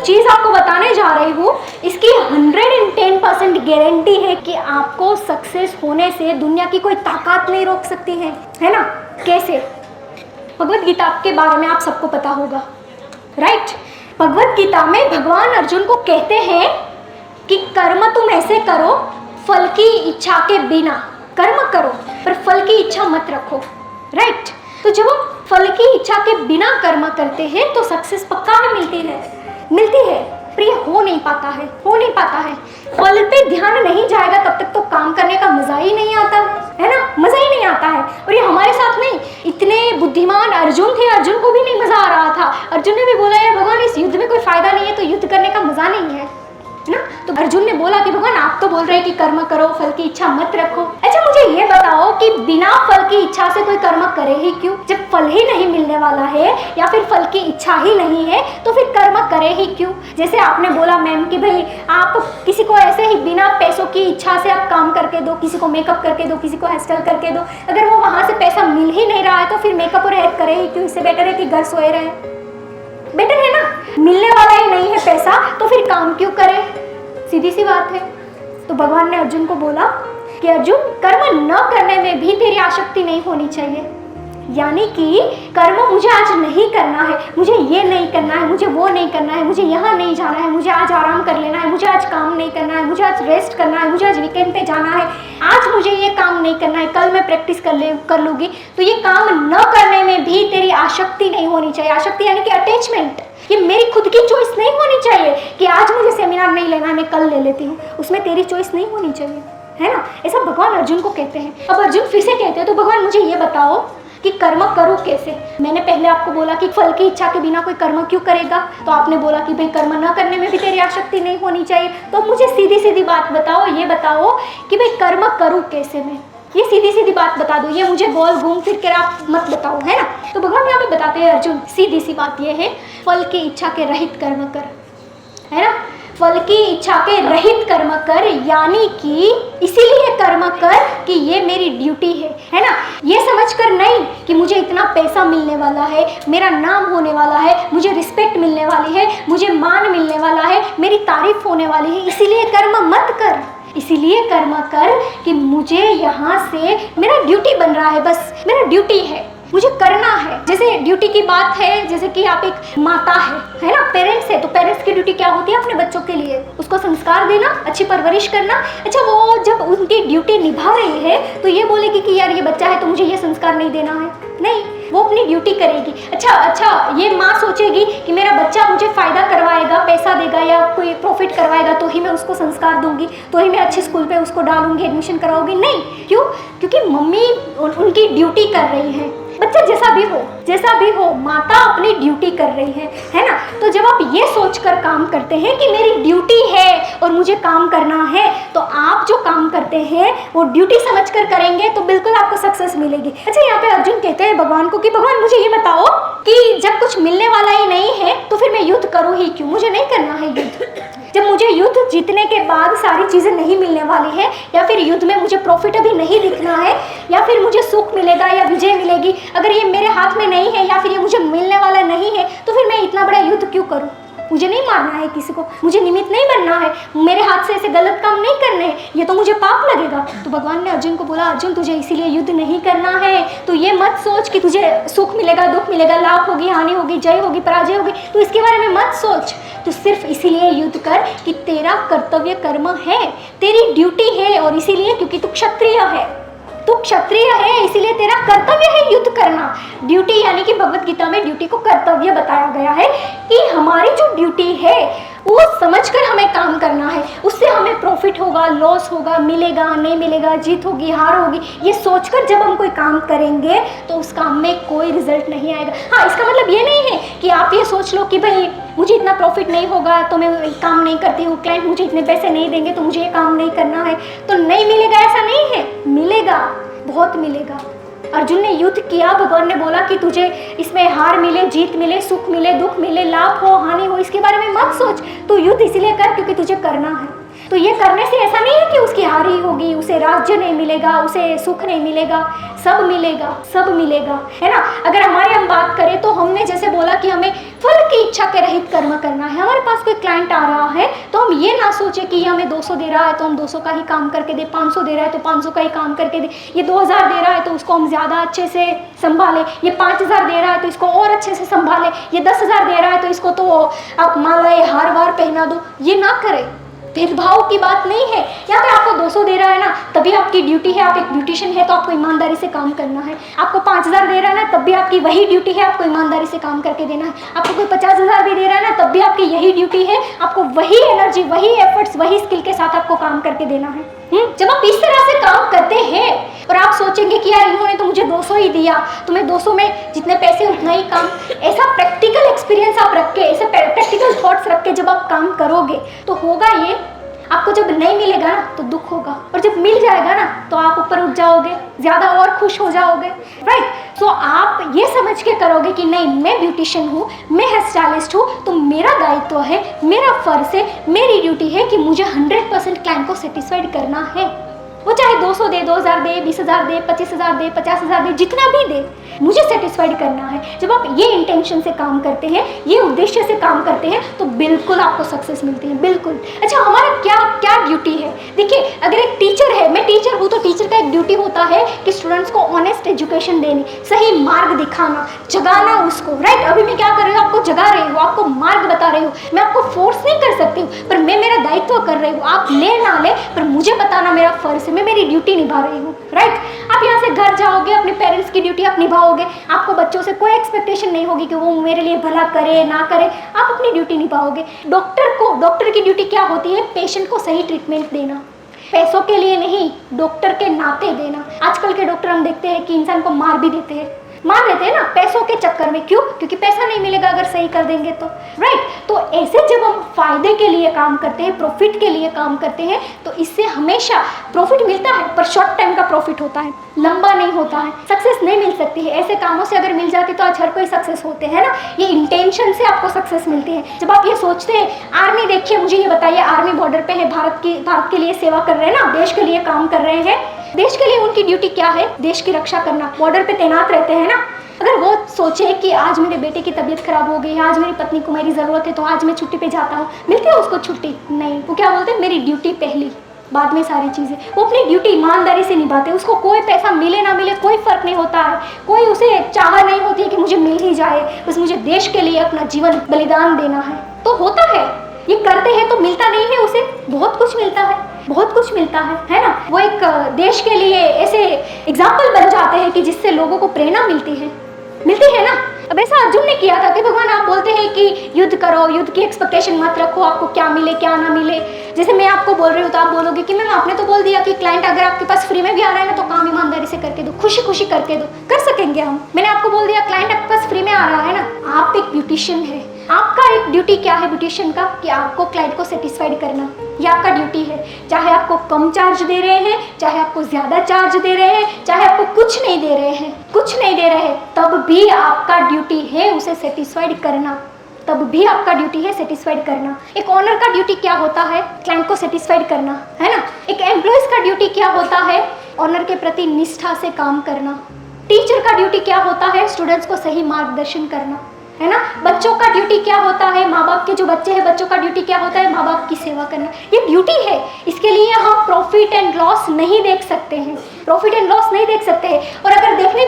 चीज़ आपको बताने जा रही हूँ इसकी 110% गारंटी है कि आपको सक्सेस होने से दुनिया की कोई ताकत नहीं रोक सकती है ना। कैसे? भगवत गीता के बारे में आप सबको पता होगा, राइट। भगवत गीता में भगवान अर्जुन को कहते हैं कि कर्म तुम ऐसे करो, फल की इच्छा के बिना कर्म करो, पर फल की इच्छा मत रखो, राइट। तो जब हम फल की इच्छा के बिना कर्म करते हैं तो सक्सेस पक्का है, मिलती है, पर ये हो नहीं पाता है। फल पे ध्यान नहीं जाएगा तब तक तो काम करने का मजा ही नहीं आता है ना, मजा ही नहीं आता है। और ये हमारे साथ नहीं, इतने बुद्धिमान अर्जुन थे, अर्जुन को भी नहीं मजा आ रहा था। अर्जुन ने भी बोला यार भगवान इस युद्ध में कोई फायदा नहीं है, तो युद्ध करने का मजा नहीं है ना। तो अर्जुन ने बोला कि भगवान आप तो बोल रहे हैं कि कर्म करो, फल की इच्छा मत रखो। अच्छा मुझे ये बताओ कि बिना फल की इच्छा से कोई कर्म करे ही क्यों? जब फल ही नहीं मिलने वाला है या फिर फल की इच्छा ही नहीं है तो फिर कर्म करे ही क्यों? जैसे आपने बोला मैम कि भाई आप किसी को ऐसे ही बिना पैसों की इच्छा से आप काम करके दो, किसी को मेकअप करके दो, किसी को हेयर स्टाइल करके दो, अगर वो वहाँ से पैसा मिल ही नहीं रहा है तो फिर मेकअप और हेयर करे ही क्यों? इससे बेटर है कि घर सोए रहे, बेटर है ना। मिलने वाला ही नहीं है पैसा तो फिर काम क्यों करे? सीधी सी बात है। तो भगवान ने अर्जुन को बोला कि अर्जुन कर्म न करने में भी तेरी आसक्ति नहीं होनी चाहिए, यानी कि कर्म मुझे आज नहीं करना है, मुझे ये नहीं करना है, मुझे वो नहीं करना है, मुझे यहाँ नहीं जाना है, मुझे आज आराम कर लेना है, मुझे आज काम नहीं करना है, मुझे आज रेस्ट करना है, मुझे आज वीकेंड पे जाना है, आज मुझे ये काम नहीं करना है, कल मैं प्रैक्टिस कर लूँगी। तो ये काम न करने में भी तेरी आसक्ति नहीं होनी चाहिए। आसक्ति यानी कि अटैचमेंट, ये मेरी खुद की चॉइस नहीं होनी चाहिए कि आज मुझे सेमिनार नहीं लेना है, मैं कल ले लेती हूँ, उसमें तेरी चॉइस नहीं होनी चाहिए, है ना। ऐसा भगवान अर्जुन को कहते हैं। अब अर्जुन फिर से कहते हैं तो भगवान मुझे ये बताओ कि कर्म करूँ कैसे? मैंने पहले आपको बोला कि फल की इच्छा के बिना कोई कर्म क्यों करेगा, तो आपने बोला कि भाई कर्म न करने में भी तेरी आसक्ति नहीं होनी चाहिए। तो मुझे सीधी सीधी बात बताओ, ये बताओ कि भाई कर्म करूँ कैसे मैं? ये सीधी सीधी बात बता दो, ये मुझे गोल घूम फिर कर आप मत बताओ, है ना। तो भगवान यहाँ पे बताते हैं अर्जुन सीधी सी बात ये है, फल की इच्छा के रहित कर्म कर, है ना। फल की इच्छा के रहित कर्म कर, यानी कि इसीलिए कर्म कर कि ये मेरी ड्यूटी है ना। ये समझकर नहीं कि मुझे इतना पैसा मिलने वाला है, मेरा नाम होने वाला है, मुझे रिस्पेक्ट मिलने वाली है, मुझे मान मिलने वाला है, मेरी तारीफ होने वाली है, इसीलिए कर्म मत कर। इसीलिए कर्म कर कि मुझे यहाँ से मेरा ड्यूटी बन रहा है, बस मेरा ड्यूटी है, मुझे करना है। जैसे ड्यूटी की बात है, जैसे कि आप एक माता है ना, पेरेंट्स है, तो पेरेंट्स की ड्यूटी क्या होती है? अपने बच्चों के लिए उसको संस्कार देना, अच्छी परवरिश करना। अच्छा वो जब उनकी ड्यूटी निभा रही है तो ये बोलेगी कि यार ये बच्चा है तो मुझे ये संस्कार नहीं देना है, नहीं, वो अपनी ड्यूटी करेगी। अच्छा ये माँ सोचेगी कि मेरा बच्चा मुझे फ़ायदा करवाएगा, पैसा देगा या कोई प्रॉफिट करवाएगा तो ही मैं उसको संस्कार दूंगी, तो ही मैं अच्छे स्कूल पे उसको डालूंगी, एडमिशन कराऊंगी, नहीं। क्यों? क्योंकि मम्मी उनकी ड्यूटी कर रही है। बच्चा जैसा भी हो माता अपनी ड्यूटी कर रही है ना। तो जब आप ये सोचकर काम करते हैं कि मेरी ड्यूटी है और मुझे काम करना है, तो आप जो काम करते हैं वो ड्यूटी समझकर करेंगे तो बिल्कुल आपको सक्सेस मिलेगी। अच्छा यहाँ पे अर्जुन कहते हैं भगवान को कि भगवान मुझे ये बताओ कि जब कुछ मिलने वाला ही नहीं है तो फिर मैं युद्ध करूँ ही क्यों? मुझे नहीं करना है युद्ध। जब मुझे युद्ध जीतने के बाद सारी चीज़ें नहीं मिलने वाली है, या फिर युद्ध में मुझे प्रॉफिट अभी नहीं दिखना है, या फिर मुझे सुख मिलेगा या विजय मिलेगी, अगर ये मेरे हाथ में नहीं है या फिर ये मुझे मिलने वाला नहीं है, तो फिर मैं इतना बड़ा युद्ध क्यों करूं? मुझे नहीं मारना है किसी को, मुझे निमित्त नहीं बनना है, मेरे हाथ से ऐसे गलत काम नहीं करने हैं, ये तो मुझे पाप लगेगा। तो भगवान ने अर्जुन को बोला अर्जुन तुझे इसीलिए युद्ध नहीं करना है, तो ये मत सोच कि तुझे सुख मिलेगा, दुख मिलेगा, लाभ होगी, हानि होगी, जय होगी, पराजय होगी, तो इसके बारे में मत सोच। तो सिर्फ इसीलिए युद्ध कर कि तेरा कर्तव्य कर्म है, तेरी ड्यूटी है, और इसीलिए क्योंकि तू क्षत्रिय है, तू क्षत्रिय है, इसीलिए तेरा कर्तव्य है युद्ध करना। ड्यूटी यानी कि भगवत गीता में ड्यूटी को कर्तव्य बताया गया है कि हमारी जो ड्यूटी है वो समझकर हमें काम करना है, उससे हमें प्रॉफिट होगा, लॉस होगा, मिलेगा नहीं मिलेगा, जीत होगी, हार होगी, ये सोचकर जब हम कोई काम करेंगे तो उस काम में कोई रिजल्ट नहीं आएगा। हाँ, इसका मतलब ये नहीं है कि आप ये सोच लो कि भाई मुझे इतना प्रॉफिट नहीं होगा तो मैं काम नहीं करती हूँ, क्लाइंट मुझे इतने पैसे नहीं देंगे तो मुझे ये काम नहीं करना है तो नहीं मिलेगा, ऐसा नहीं है, मिलेगा, बहुत मिलेगा। अर्जुन ने युद्ध किया, भगवान ने बोला कि तुझे इसमें हार मिले, जीत मिले, सुख मिले, दुख मिले, लाभ हो, हानि हो, इसके बारे में मत सोच, तू युद्ध इसलिए कर क्योंकि तुझे करना है। तो ये करने से ऐसा नहीं है कि उसकी हार ही होगी, उसे राज्य नहीं मिलेगा, उसे सुख नहीं मिलेगा, सब मिलेगा, सब मिलेगा, है ना। अगर हमारी हम बात करें तो हमने जैसे बोला कि हमें फल की इच्छा के रहित कर्म करना है। हमारे पास कोई क्लाइंट आ रहा है तो हम ये ना सोचे कि ये हमें 200 दे रहा है तो हम 200 का ही काम करके दे, 500 दे रहा है तो 500 का ही काम करके दे, ये 2000 दे रहा है तो उसको हम ज़्यादा अच्छे से संभालें, ये 5000 दे रहा है तो इसको और अच्छे से संभालें, ये 10,000 दे रहा है तो इसको तो आप मालाएं हार वार पहना दो। ये ना करें, भेदभाव की बात नहीं है। यहाँ पे आपको 200 दे रहा है ना, तभी आपकी ड्यूटी है, आप एक ब्यूटिशियन है तो आपको ईमानदारी से काम करना है। आपको 5000 दे रहा है ना, तब भी आपकी वही ड्यूटी है, आपको ईमानदारी से काम करके देना है। आपको कोई 50,000 भी दे रहा है ना, तब भी आपकी यही ड्यूटी है, आपको वही एनर्जी, वही एफर्ट्स, वही स्किल के साथ आपको काम करके देना है। जब आप इस तरह से काम करते हैं और आप सोचेंगे कि यार इन्होंने तो मुझे 200 ही दिया, तुम्हें 200 में जितने पैसे उतना ही काम, ऐसा प्रैक्टिकल एक्सपीरियंस आप रख के, ऐसे प्रैक्टिकल थॉट्स रख के जब आप काम करोगे तो होगा ये, आपको जब नहीं मिलेगा ना तो दुख होगा, और जब मिल जाएगा ना तो आप ऊपर उठ जाओगे, ज़्यादा और खुश हो जाओगे, राइट। तो आप ये समझ के करोगे कि नहीं, मैं ब्यूटिशियन हूँ, मैं हेयर स्टाइलिस्ट हूँ, तो मेरा दायित्व है, मेरा फर्ज है, मेरी ड्यूटी है कि मुझे 100% क्लाइंट को सेटिस्फाइड करना है। वो चाहे 200 दे, 2000 दे, 20,000 दे, 25,000 दे, 50,000 दे, जितना भी दे, मुझे सेटिस्फाइड करना है। जब आप ये इंटेंशन से काम करते हैं, ये उद्देश्य से काम करते हैं, तो बिल्कुल आपको सक्सेस मिलती है, बिल्कुल। अच्छा, हमारा क्या क्या ड्यूटी है? देखिए, अगर एक टीचर है, मैं टीचर हूँ, तो टीचर का एक ड्यूटी होता है कि स्टूडेंट्स को ऑनेस्ट एजुकेशन देनी, सही मार्ग दिखाना, जगाना उसको, राइट। अभी मैं क्या कर रही हूँ, आपको जगा रही हूँ, आपको मार्ग बता रही हूँ, मैं आपको फोर्स नहीं कर सकती हूँ, पर मैं मेरा दायित्व कर रही हूँ। आप ले ना ले, पर मुझे बताना मेरा फर्ज, मैं मेरी ड्यूटी निभा रही हूँ, राइट। आप यहाँ से घर जाओगे, अपने पेरेंट्स की ड्यूटी आप निभाओगे, आपको बच्चों से कोई एक्सपेक्टेशन नहीं होगी कि वो मेरे लिए भला करे ना करे, आप अपनी ड्यूटी निभाओगे। डॉक्टर की ड्यूटी क्या होती है? पेशेंट को सही ट्रीटमेंट देना, पैसों के लिए नहीं, डॉक्टर के नाते देना। आजकल के डॉक्टर हम देखते हैं कि इंसान को मार भी देते हैं ना, पैसों के चक्कर में। क्यों? क्योंकि पैसा नहीं मिलेगा अगर सही कर देंगे तो, राइट। तो ऐसे जब हम फायदे के लिए काम करते हैं, प्रॉफिट के लिए काम करते हैं, तो इससे हमेशा प्रॉफिट मिलता है, पर शॉर्ट टाइम का प्रॉफिट होता है, लंबा नहीं होता है। सक्सेस नहीं मिल सकती है ऐसे कामों से, अगर मिल जाती तो आज हर कोई सक्सेस होते हैं ना। ये इंटेंशन से आपको सक्सेस मिलती है। जब आप ये सोचते हैं, आर्मी देखिए, मुझे ये बताइए, आर्मी बॉर्डर पे है, भारत के लिए सेवा कर रहे हैं ना, देश के लिए काम कर रहे हैं। देश के लिए उनकी ड्यूटी क्या है? देश की रक्षा करना, बॉर्डर पे तैनात रहते हैं ना। अगर वो सोचे कि आज मेरे बेटे की तबीयत खराब हो गई, आज मेरी पत्नी को मेरी ज़रूरत है, तो आज मैं छुट्टी पे जाता हूँ, मिलती है उसको छुट्टी? नहीं, वो क्या बोलते हैं, मेरी ड्यूटी पहली, बाद में सारी चीज़ें। वो अपनी ड्यूटी ईमानदारी से निभाते हैं, उसको कोई पैसा मिले ना मिले कोई फ़र्क नहीं होता है, कोई उसे चाह नहीं होती है कि मुझे मिल ही जाए, बस मुझे देश के लिए अपना जीवन बलिदान देना है। तो होता है, ये करते हैं तो मिलता नहीं है उसे, बहुत कुछ मिलता है, बहुत कुछ मिलता है ना। वो एक देश के लिए ऐसे एग्जाम्पल बन जाते हैं कि जिससे लोगों को प्रेरणा मिलती है ना। अब ऐसा अर्जुन ने किया था कि भगवान आप बोलते हैं कि युद्ध करो, युद्ध की एक्सपेक्टेशन मत रखो, आपको क्या मिले क्या ना मिले। जैसे मैं आपको बोल रही हूँ तो आप बोलोगे कि मैम आपने तो बोल दिया कि क्लाइंट अगर आपके पास फ्री में भी आ रहा है ना तो काम ईमानदारी से करके दो, खुशी खुशी करके दो, कर सकेंगे हम। मैंने आपको बोल दिया क्लाइंट आपके पास फ्री में आ रहा है ना, आप एक ब्यूटिशियन है, आपका एक ड्यूटी क्या है ब्यूटिशियन का, कि आपको क्लाइंट को सेटिस्फाइड करना, ये आपका ड्यूटी है। चाहे आपको कम चार्ज दे रहे हैं, चाहे आपको ज़्यादा चार्ज दे रहे हैं, चाहे आपको कुछ नहीं दे रहे हैं, तब भी आपका ड्यूटी है उसे सेटिस्फाइड करना, तब भी आपका ड्यूटी है सेटिस्फाइड करना। एक ऑनर का ड्यूटी क्या होता है? क्लाइंट को सेटिस्फाइड करना, है ना। एक एम्प्लॉयज़ का ड्यूटी क्या होता है? ऑनर के प्रति निष्ठा से काम करना। टीचर का ड्यूटी क्या होता है? स्टूडेंट्स को सही मार्गदर्शन करना, है ना। बच्चों का ड्यूटी क्या होता है? माँ बाप के जो बच्चे हैं, बच्चों का ड्यूटी क्या होता है? माँ बाप की सेवा करना। ये ड्यूटी है, इसके लिए हम प्रॉफिट एंड लॉस नहीं देख सकते हैं, प्रॉफिट एंड लॉस नहीं देख सकते हैं। और अगर देखने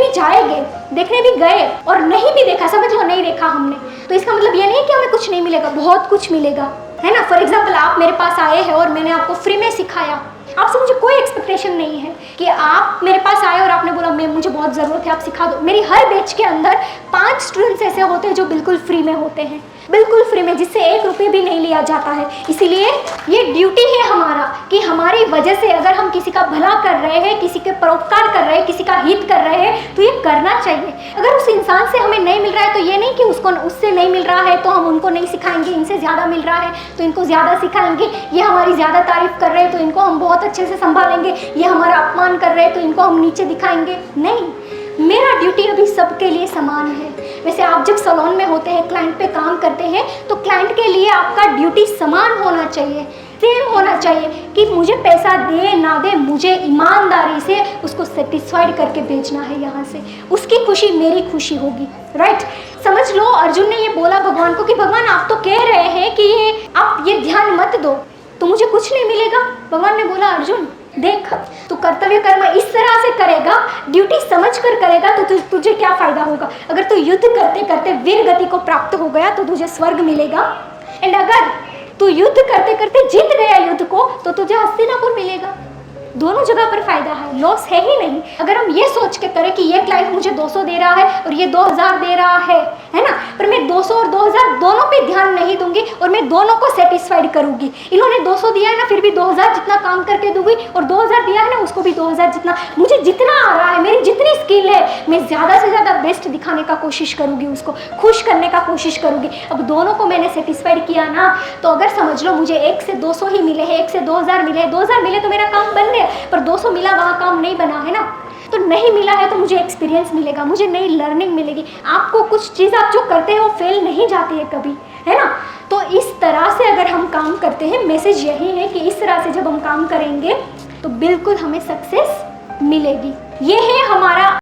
भी गए और नहीं भी देखा, समझ लो नहीं देखा हमने, तो इसका मतलब ये नहीं कि हमें कुछ नहीं मिलेगा, बहुत कुछ मिलेगा, है ना। फॉर एग्जाम्पल, आप मेरे पास आए हैं और मैंने आपको फ्री में सिखाया, आपसे मुझे कोई एक्सपेक्टेशन नहीं है कि आप मेरे पास आए और आपने बोला मैं मुझे बहुत ज़रूरत है, आप सिखा दो। मेरी हर बैच के अंदर 5 स्टूडेंट्स ऐसे होते हैं जो बिल्कुल फ्री में होते हैं, बिल्कुल फ्री में, जिससे 1 रुपये भी नहीं लिया जाता है। इसीलिए ये ड्यूटी है हमारा कि हमारी वजह से अगर हम किसी का भला कर रहे हैं, किसी के परोपकार कर रहे हैं, किसी का हित कर रहे हैं, तो ये करना चाहिए। अगर उस इंसान से हमें नहीं मिल रहा है तो ये नहीं कि उससे नहीं मिल रहा है तो हम उनको नहीं सिखाएंगे, इनसे ज़्यादा मिल रहा है तो इनको ज़्यादा सिखाएंगे, ये हमारी ज़्यादा तारीफ कर रहे हैं तो इनको हम बहुत अच्छे से संभालेंगे, ये हमारा अपमान कर रहे हैं तो इनको हम नीचे दिखाएंगे। नहीं, मेरा ड्यूटी अभी सबके लिए समान है। वैसे आप जब सैलून में होते हैं, क्लाइंट पे काम करते हैं, तो क्लाइंट के लिए आपका ड्यूटी समान होना चाहिए। सेम होना चाहिए कि मुझे पैसा दे ना दे, मुझे ईमानदारी से उसको सेटिस्फाइड करके बेचना है यहाँ से, उसकी खुशी मेरी खुशी होगी, राइट। समझ लो अर्जुन ने ये बोला भगवान को कि भगवान आप तो कह रहे हैं कि आप ये ध्यान मत दो तो मुझे कुछ नहीं मिलेगा। भगवान ने बोला अर्जुन देख, तू कर्तव्य कर्म इस तरह से करेगा, ड्यूटी समझ कर करेगा तो तुझे क्या फायदा होगा। अगर तू युद्ध करते करते वीर गति को प्राप्त हो गया तो तुझे स्वर्ग मिलेगा, एंड अगर तू युद्ध करते करते जीत गया युद्ध को तो तुझे हस्तिनापुर मिलेगा। दोनों जगह पर फायदा है, लॉस है ही नहीं। अगर हम ये सोच के करें कि ये क्लाइंट मुझे 200 दे रहा है और ये 2000 दे रहा है ना, पर मैं 200 और 2000 दोनों पे ध्यान नहीं दूंगी और मैं दोनों को सेटिस्फाइड करूंगी। इन्होंने 200 दिया है ना, फिर भी 2000 जितना काम करके दूंगी, और 2000 दिया है ना, उसको भी 2000 जितना, मुझे जितना आ रहा है, मेरी जितनी स्किल है, मैं ज़्यादा से ज़्यादा बेस्ट दिखाने का कोशिश करूँगी, उसको खुश करने का कोशिश करूँगी। अब दोनों को मैंने सेटिस्फाइड किया ना, तो अगर समझ लो मुझे 1 से 200 ही मिले हैं, 1 से 2000 मिले, 2000 मिले तो मेरा काम बन गया, पर 200 मिला वहाँ काम नहीं बना है ना, तो नहीं मिला है तो मुझे एक्सपीरियंस मिलेगा, मुझे नई लर्निंग मिलेगी। आपको कुछ चीज़ आप जो करते हैं वो फेल नहीं जाती है कभी, है ना। तो इस तरह से अगर हम काम करते हैं, मैसेज यही है कि इस तरह से जब हम काम करेंगे तो बिल्कुल हमें सक्सेस मिलेगी। ये है हमारा